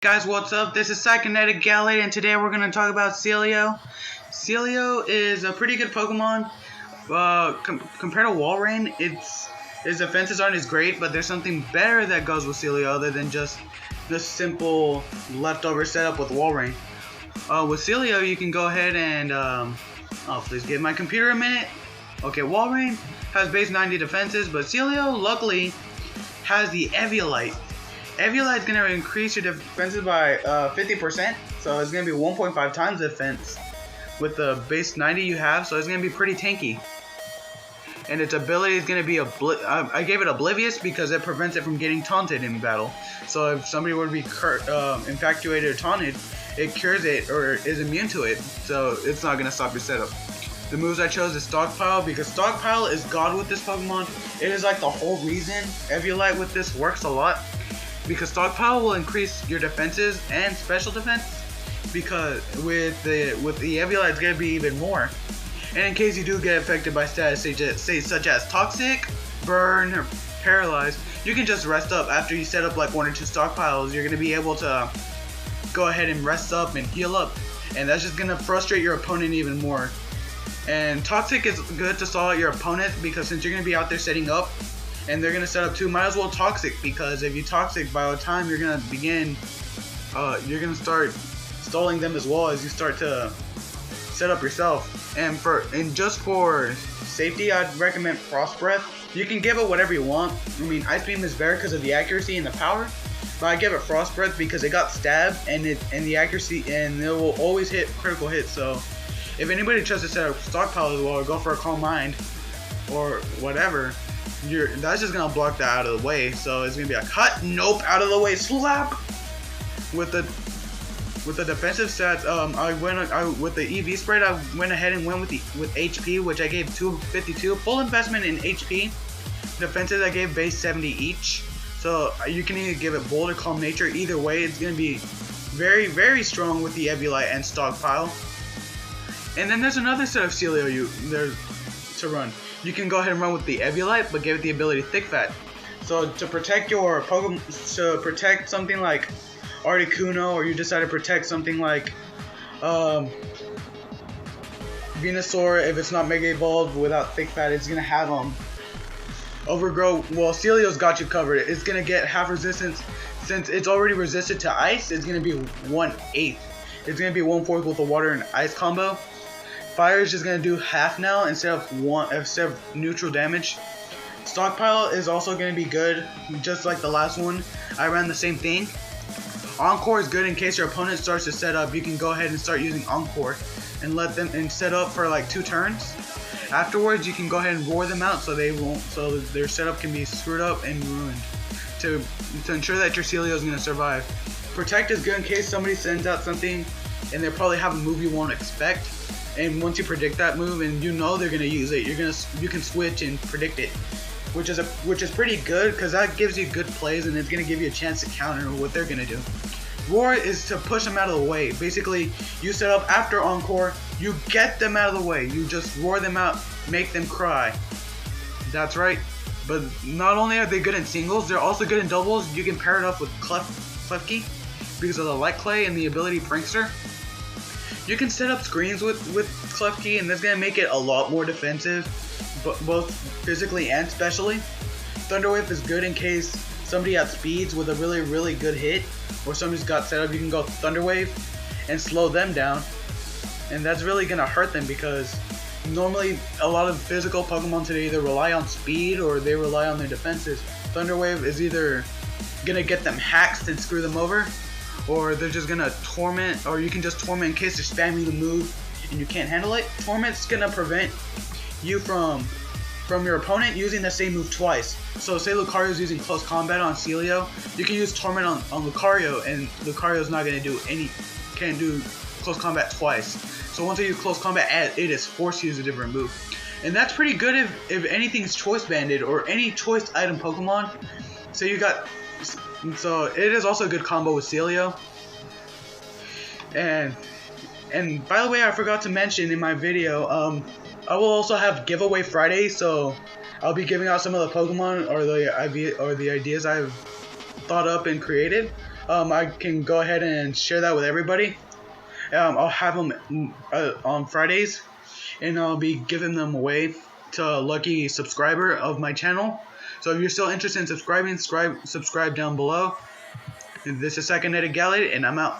Guys, what's up? This is Psychonetic Gallade, and today we're going to talk about sealeo. Sealeo is a pretty good Pokemon. Compared to Walrein, its defenses aren't as great, but there's something better that goes with sealeo other than just the simple leftover setup with Walrein. With sealeo, you can go ahead and please give my computer a minute. Okay, Walrein has base 90 defenses, but sealeo luckily has the eviolite. Eviolite is going to increase your defenses by 50%, so it's going to be 1.5 times defense with the base 90 you have, so it's going to be pretty tanky. And its ability is going to be I gave it Oblivious because it prevents it from getting taunted in battle. So if somebody were to be infatuated or taunted, it cures it or is immune to it, so it's not going to stop your setup. The moves I chose is Stockpile because Stockpile is God with this Pokemon. It is like the whole reason Eviolite with this works a lot. Because Stockpile will increase your defenses and special defense, because with the Eviolite it's gonna be even more. And in case you do get affected by status such as Toxic, Burn, or Paralyzed, you can just rest up after you set up like 1 or 2 stockpiles. You're gonna be able to go ahead and rest up and heal up, and that's just gonna frustrate your opponent even more. And Toxic is good to stall out your opponent because since you're gonna be out there setting up, and they're gonna set up too, might as well Toxic, because if you Toxic, by the time you're gonna begin, you're gonna start stalling them as well as you start to set up yourself. And just for safety, I'd recommend Frost Breath. You can give it whatever you want. I mean, Ice Beam is better because of the accuracy and the power, but I give it Frost Breath because it got stabbed and the accuracy, and it will always hit critical hits. So if anybody tries to set up Stockpile as well, or go for a Calm Mind or whatever, that's just gonna block that out of the way. So it's gonna be like cut, nope, out of the way, slap. With the defensive stats, with the EV spread, I went ahead and went with HP, which I gave 252. Full investment in HP. Defenses I gave base 70 each. So you can either give it Bold or Calm Nature. Either way, it's gonna be very, very strong with the Eviolite and Stockpile. And then there's another set of sealeo to run. You can go ahead and run with the Eviolite, but give it the ability Thick Fat. So to protect your Pokemon, to protect something like Articuno, or you decide to protect something like Venusaur, if it's not Mega Evolved without Thick Fat, it's gonna have Overgrow. Well, Sealeo's got you covered. It's gonna get half resistance. Since it's already resistant to Ice, it's gonna be 1/8. It's gonna be 1/4 with the Water and Ice combo. Fire is just gonna do half now instead of neutral damage. Stockpile is also gonna be good, just like the last one. I ran the same thing. Encore is good in case your opponent starts to set up. You can go ahead and start using Encore and let them set up for like 2 turns. Afterwards, you can go ahead and roar them out so their setup can be screwed up and ruined to ensure that your Sealeo is gonna survive. Protect is good in case somebody sends out something and they probably have a move you won't expect. And once you predict that move and you know they're gonna use it, you can switch and predict it, which is pretty good because that gives you good plays and it's gonna give you a chance to counter what they're gonna do. Roar is to push them out of the way. Basically, you set up after Encore, you get them out of the way. You just roar them out, make them cry. That's right. But not only are they good in singles, they're also good in doubles. You can pair it up with Klefki because of the Light Clay and the ability Prankster. You can set up screens with Klefki, and that's going to make it a lot more defensive, both physically and specially. Thunder Wave is good in case somebody outspeeds with a really, really good hit, or somebody's got set up. You can go Thunder Wave and slow them down, and that's really going to hurt them because normally a lot of physical Pokemon today either rely on speed or they rely on their defenses. Thunder Wave is either going to get them hacked and screw them over, or they're just gonna Torment, or you can just Torment in case they're spamming the move and you can't handle it. Torment's gonna prevent you from your opponent using the same move twice. So say Lucario's using Close Combat on Sealeo, you can use Torment on Lucario, and Lucario's not gonna can't do Close Combat twice. So once you use Close Combat, it is forced to use a different move. And that's pretty good if anything's Choice Banded or any choice item Pokemon. So it is also a good combo with Sealeo. And by the way, I forgot to mention in my video, I will also have giveaway Friday, so I'll be giving out some of the Pokemon or the ideas I've thought up and created. I can go ahead and share that with everybody. I'll have them on Fridays, and I'll be giving them away to a lucky subscriber of my channel. So if you're still interested in subscribing, subscribe down below. This is Second Edit Gallade, and I'm out.